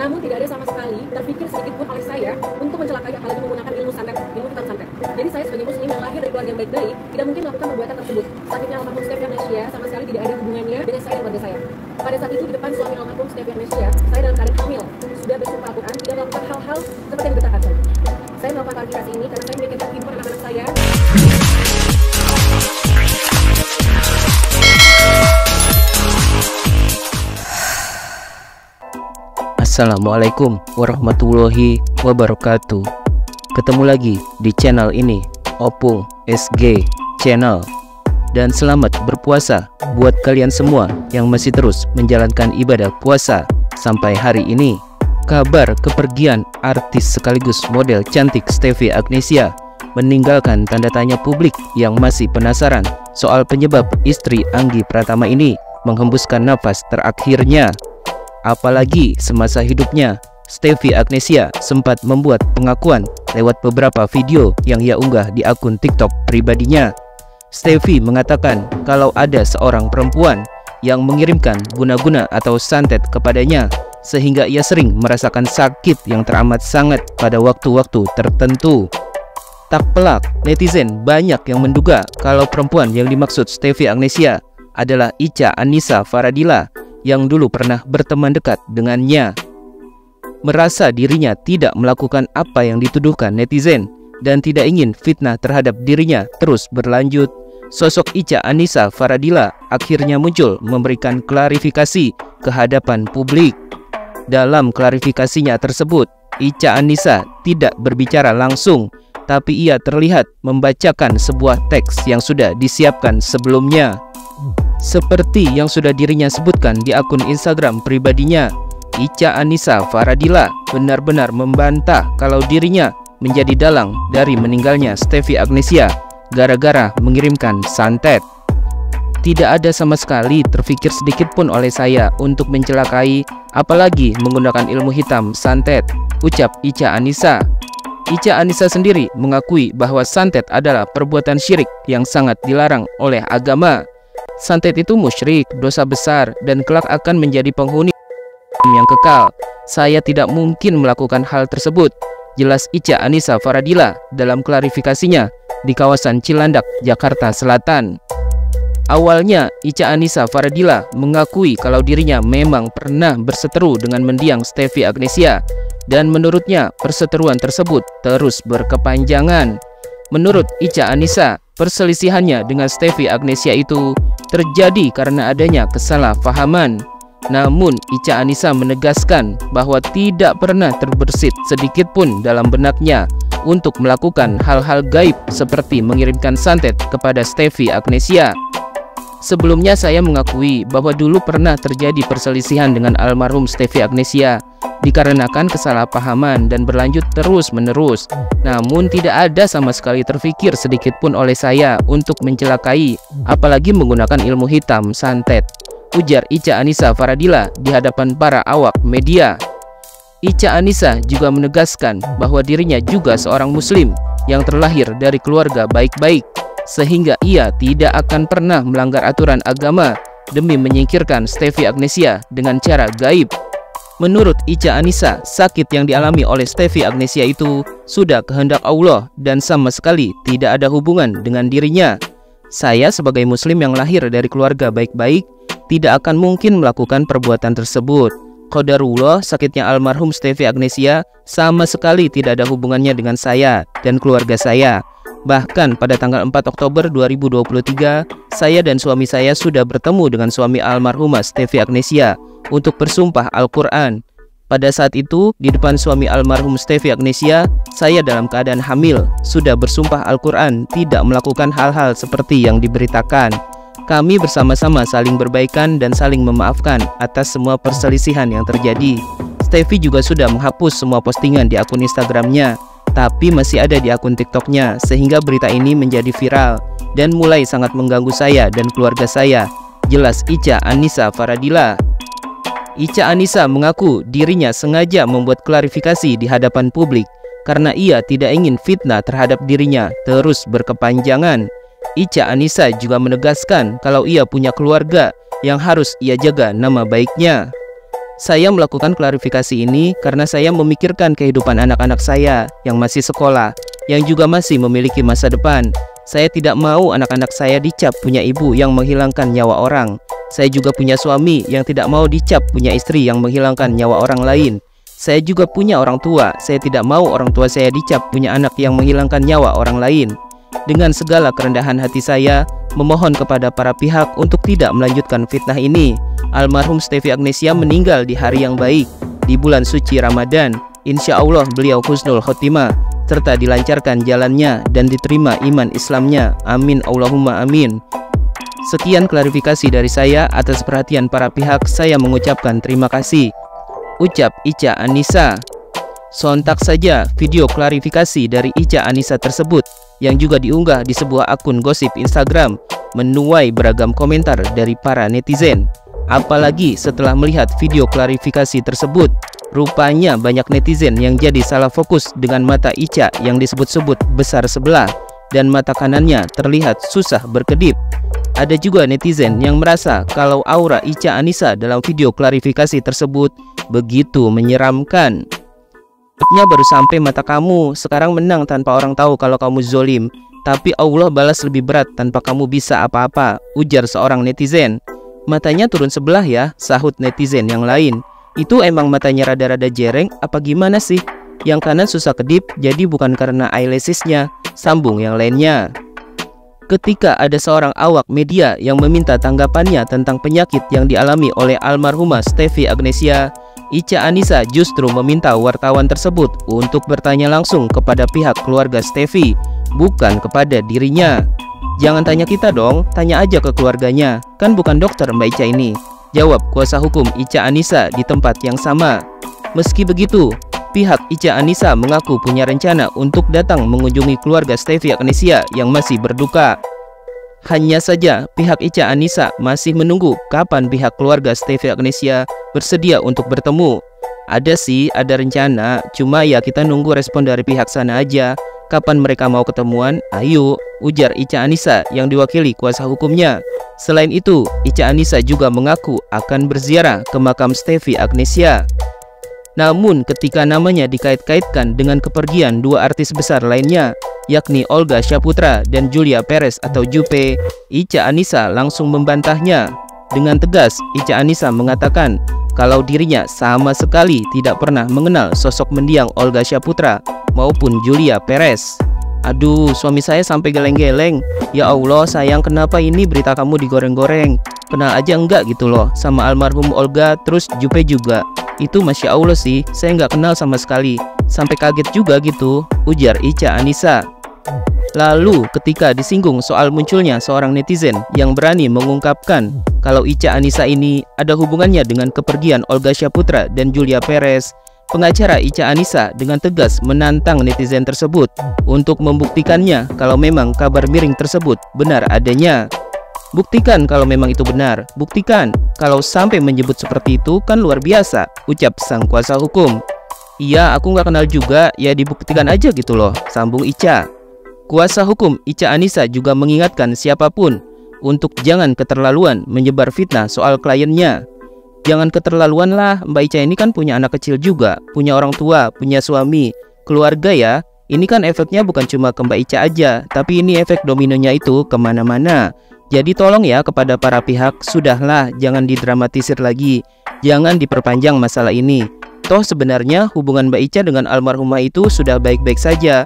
Namun tidak ada sama sekali terpikir sedikit pun oleh saya untuk mencelakai apalagi menggunakan ilmu santet, ilmu hitam santet. Jadi saya sebagai muslim yang lahir dari keluarga yang baik-baik tidak mungkin melakukan perbuatan tersebut. Sakitnya almarhum Stefi Agnesia sama sekali tidak ada hubungannya dengan saya dan keluarga saya. Pada saat itu di depan suami almarhum Stefi Agnesia, saya dalam keadaan hamil, sudah bersumpah Al-Quran tidak melakukan hal-hal seperti yang diberitakan saya. Saya melakukan klarifikasi ini karena saya memikirkan kehidupan anak-anak saya. Assalamualaikum warahmatullahi wabarakatuh. Ketemu lagi di channel ini, Opung SG Channel. Dan selamat berpuasa buat kalian semua yang masih terus menjalankan ibadah puasa sampai hari ini. Kabar kepergian artis sekaligus model cantik Stefi Agnesia meninggalkan tanda tanya publik yang masih penasaran soal penyebab istri Anggi Pratama ini menghembuskan nafas terakhirnya. Apalagi semasa hidupnya, Stefi Agnesia sempat membuat pengakuan lewat beberapa video yang ia unggah di akun TikTok pribadinya. Stefi mengatakan kalau ada seorang perempuan yang mengirimkan guna-guna atau santet kepadanya, sehingga ia sering merasakan sakit yang teramat sangat pada waktu-waktu tertentu. Tak pelak, netizen banyak yang menduga kalau perempuan yang dimaksud Stefi Agnesia adalah Icha Anissa Faradila yang dulu pernah berteman dekat dengannya. Merasa dirinya tidak melakukan apa yang dituduhkan netizen dan tidak ingin fitnah terhadap dirinya terus berlanjut, sosok Icha Anissa Faradila akhirnya muncul memberikan klarifikasi ke hadapan publik. Dalam klarifikasinya tersebut, Icha Anissa tidak berbicara langsung, tapi ia terlihat membacakan sebuah teks yang sudah disiapkan sebelumnya. Seperti yang sudah dirinya sebutkan di akun Instagram pribadinya, Icha Anissa Faradila benar-benar membantah kalau dirinya menjadi dalang dari meninggalnya Stefi Agnesia gara-gara mengirimkan santet. Tidak ada sama sekali terfikir sedikit pun oleh saya untuk mencelakai, apalagi menggunakan ilmu hitam santet, ucap Icha Anissa. Icha Anissa sendiri mengakui bahwa santet adalah perbuatan syirik yang sangat dilarang oleh agama. Santet itu musyrik, dosa besar, dan kelak akan menjadi penghuni yang kekal. Saya tidak mungkin melakukan hal tersebut, jelas Icha Anissa Faradila dalam klarifikasinya di kawasan Cilandak, Jakarta Selatan. Awalnya, Icha Anissa Faradila mengakui kalau dirinya memang pernah berseteru dengan mendiang Stefi Agnesia, dan menurutnya perseteruan tersebut terus berkepanjangan. Menurut Icha Anissa, perselisihannya dengan Stefi Agnesia itu terjadi karena adanya kesalahpahaman. Namun Icha Anissa menegaskan bahwa tidak pernah terbersit sedikit pun dalam benaknya untuk melakukan hal-hal gaib seperti mengirimkan santet kepada Stefi Agnesia. Sebelumnya saya mengakui bahwa dulu pernah terjadi perselisihan dengan almarhum Stefi Agnesia dikarenakan kesalahpahaman dan berlanjut terus-menerus. Namun tidak ada sama sekali terfikir sedikit pun oleh saya untuk mencelakai, apalagi menggunakan ilmu hitam santet, ujar Icha Anissa Faradila di hadapan para awak media. Icha Anissa juga menegaskan bahwa dirinya juga seorang muslim yang terlahir dari keluarga baik-baik, sehingga ia tidak akan pernah melanggar aturan agama demi menyingkirkan Stefi Agnesia dengan cara gaib. Menurut Icha Anissa, sakit yang dialami oleh Stefi Agnesia itu sudah kehendak Allah dan sama sekali tidak ada hubungan dengan dirinya. Saya sebagai muslim yang lahir dari keluarga baik-baik tidak akan mungkin melakukan perbuatan tersebut. Qadarullah, sakitnya almarhum Stefi Agnesia sama sekali tidak ada hubungannya dengan saya dan keluarga saya. Bahkan pada tanggal 4 Oktober 2023, saya dan suami saya sudah bertemu dengan suami almarhumah Stefi Agnesia untuk bersumpah Al-Quran. Pada saat itu, di depan suami almarhum Stefi Agnesia, saya dalam keadaan hamil, sudah bersumpah Al-Quran tidak melakukan hal-hal seperti yang diberitakan. Kami bersama-sama saling berbaikan dan saling memaafkan atas semua perselisihan yang terjadi. Stefi juga sudah menghapus semua postingan di akun Instagramnya, tapi masih ada di akun TikToknya, sehingga berita ini menjadi viral dan mulai sangat mengganggu saya dan keluarga saya, jelas Icha Anissa Faradila. Icha Anissa mengaku dirinya sengaja membuat klarifikasi di hadapan publik karena ia tidak ingin fitnah terhadap dirinya terus berkepanjangan. Icha Anissa juga menegaskan kalau ia punya keluarga yang harus ia jaga nama baiknya. Saya melakukan klarifikasi ini karena saya memikirkan kehidupan anak-anak saya yang masih sekolah, yang juga masih memiliki masa depan. Saya tidak mau anak-anak saya dicap punya ibu yang menghilangkan nyawa orang. Saya juga punya suami yang tidak mau dicap punya istri yang menghilangkan nyawa orang lain. Saya juga punya orang tua. Saya tidak mau orang tua saya dicap punya anak yang menghilangkan nyawa orang lain. Dengan segala kerendahan hati saya, memohon kepada para pihak untuk tidak melanjutkan fitnah ini. Almarhum Stefi Agnesia meninggal di hari yang baik, di bulan suci Ramadan. Insya Allah beliau husnul khotimah, serta dilancarkan jalannya dan diterima iman Islamnya. Amin Allahumma amin. Sekian klarifikasi dari saya. Atas perhatian para pihak, saya mengucapkan terima kasih. Ucap Ica Anissa. Sontak saja video klarifikasi dari Ica Anissa tersebut, yang juga diunggah di sebuah akun gosip Instagram, menuai beragam komentar dari para netizen. Apalagi setelah melihat video klarifikasi tersebut, rupanya banyak netizen yang jadi salah fokus dengan mata Ica yang disebut-sebut besar sebelah, dan mata kanannya terlihat susah berkedip. Ada juga netizen yang merasa kalau aura Ica Anissa dalam video klarifikasi tersebut begitu menyeramkan. Nya baru sampai mata kamu, sekarang menang tanpa orang tahu kalau kamu zolim. Tapi Allah balas lebih berat tanpa kamu bisa apa-apa, ujar seorang netizen. Matanya turun sebelah ya, sahut netizen yang lain. Itu emang matanya rada-rada jereng apa gimana sih? Yang kanan susah kedip, jadi bukan karena eyelashesnya, sambung yang lainnya. Ketika ada seorang awak media yang meminta tanggapannya tentang penyakit yang dialami oleh almarhumah Stefi Agnesia, Ica Anissa justru meminta wartawan tersebut untuk bertanya langsung kepada pihak keluarga Stefi, bukan kepada dirinya. Jangan tanya kita dong, tanya aja ke keluarganya, kan bukan dokter Mbak Ica ini, jawab kuasa hukum Ica Anissa di tempat yang sama. Meski begitu, pihak Ica Anissa mengaku punya rencana untuk datang mengunjungi keluarga Stefi Agnesia yang masih berduka. Hanya saja pihak Ica Anissa masih menunggu kapan pihak keluarga Stefi Agnesia bersedia untuk bertemu. Ada sih, ada rencana, cuma ya kita nunggu respon dari pihak sana aja. Kapan mereka mau ketemuan? Ayo, ujar Ica Anissa yang diwakili kuasa hukumnya. Selain itu, Ica Anissa juga mengaku akan berziarah ke makam Stefi Agnesia. Namun ketika namanya dikait-kaitkan dengan kepergian dua artis besar lainnya, yakni Olga Syahputra dan Julia Perez atau Jupe, Ica Anissa langsung membantahnya. Dengan tegas, Ica Anissa mengatakan kalau dirinya sama sekali tidak pernah mengenal sosok mendiang Olga Syahputra maupun Julia Perez. Aduh, suami saya sampai geleng-geleng. Ya Allah sayang, kenapa ini berita kamu digoreng-goreng? Kenal aja enggak gitu loh sama almarhum Olga, terus Jupe juga. Itu Masya Allah sih, saya nggak kenal sama sekali. Sampai kaget juga gitu, ujar Ica Anissa. Lalu ketika disinggung soal munculnya seorang netizen yang berani mengungkapkan kalau Ica Anissa ini ada hubungannya dengan kepergian Olga Syahputra dan Julia Perez, pengacara Ica Anissa dengan tegas menantang netizen tersebut untuk membuktikannya kalau memang kabar miring tersebut benar adanya. Buktikan kalau memang itu benar, buktikan. Kalau sampai menyebut seperti itu kan luar biasa, ucap sang kuasa hukum. Iya, aku nggak kenal juga, ya dibuktikan aja gitu loh, sambung Ica. Kuasa hukum Ica Anissa juga mengingatkan siapapun untuk jangan keterlaluan menyebar fitnah soal kliennya. Jangan keterlaluan lah, Mbak Ica ini kan punya anak kecil juga, punya orang tua, punya suami, keluarga ya. Ini kan efeknya bukan cuma ke Mbak Ica aja, tapi ini efek dominonya itu kemana-mana. Jadi tolong ya kepada para pihak, sudahlah jangan didramatisir lagi, jangan diperpanjang masalah ini. Toh sebenarnya hubungan Mbak Ica dengan almarhumah itu sudah baik-baik saja.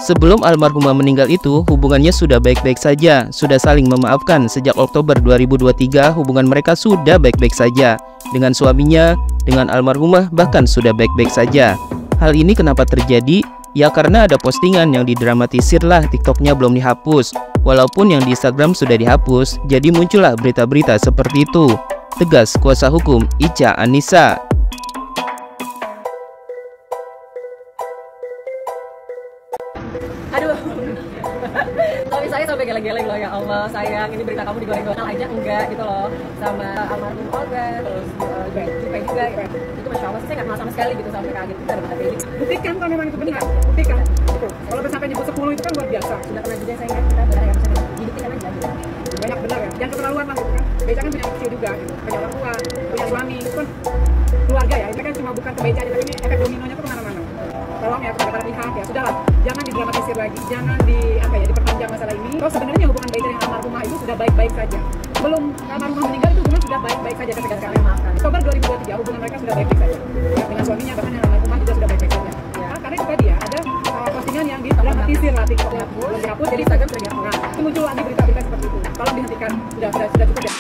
Sebelum almarhumah meninggal itu hubungannya sudah baik-baik saja, sudah saling memaafkan. Sejak Oktober 2023 hubungan mereka sudah baik-baik saja. Dengan suaminya, dengan almarhumah bahkan sudah baik-baik saja. Hal ini kenapa terjadi? Ya karena ada postingan yang didramatisir lah, TikToknya belum dihapus. Walaupun yang di Instagram sudah dihapus, jadi muncullah berita-berita seperti itu, tegas kuasa hukum Ica Anissa. Aduh, suami saya sampai geleng-geleng loh, ya Allah sayang, ini berita kamu digoreng-goreng aja enggak gitu loh, sama almarhum Olga, terus Jupe juga, ya. Itu Masya Allah, saya nggak kenal sama sekali gitu, sampai kaget kita ada kayak gitu. Buktikan kalau memang itu benar, buktikan. Kalau sampai nyebut 10 itu kan luar biasa. Sudah pernah juga saya ingat, kita benar ya, misalnya dibuktikan aja gitu. Banyak benar ya, yang keterlaluan lah gitu kan. Beca kan punya kecil juga, gitu. Punya orang tua, punya suami, itu kan bukan ke beca aja, tapi ini efek dominonya tuh kemana-mana. Tolong ya kepada para pihak ya, sudahlah, jangan didramatisir lagi, jangan diperpanjang masalah ini. Terus sebenarnya hubungan Beca dengan almarhumah itu sudah baik-baik saja. Sebelum almarhumah meninggal itu hubungan sudah baik-baik saja, saya tegaskan. Oktober 2023 hubungan mereka sudah baik-baik saja. Ya, dengan suaminya bahkan dengan almarhumah juga sudah baik-baik saja. Ya, karena itu tadi ya, ada postingan yang didramatisir lah, TikToknya belum dihapus, jadi Instagram sudah dihapus. Nah, itu muncul lagi berita-berita seperti itu. Tolong dihentikan, sudah cukup ya.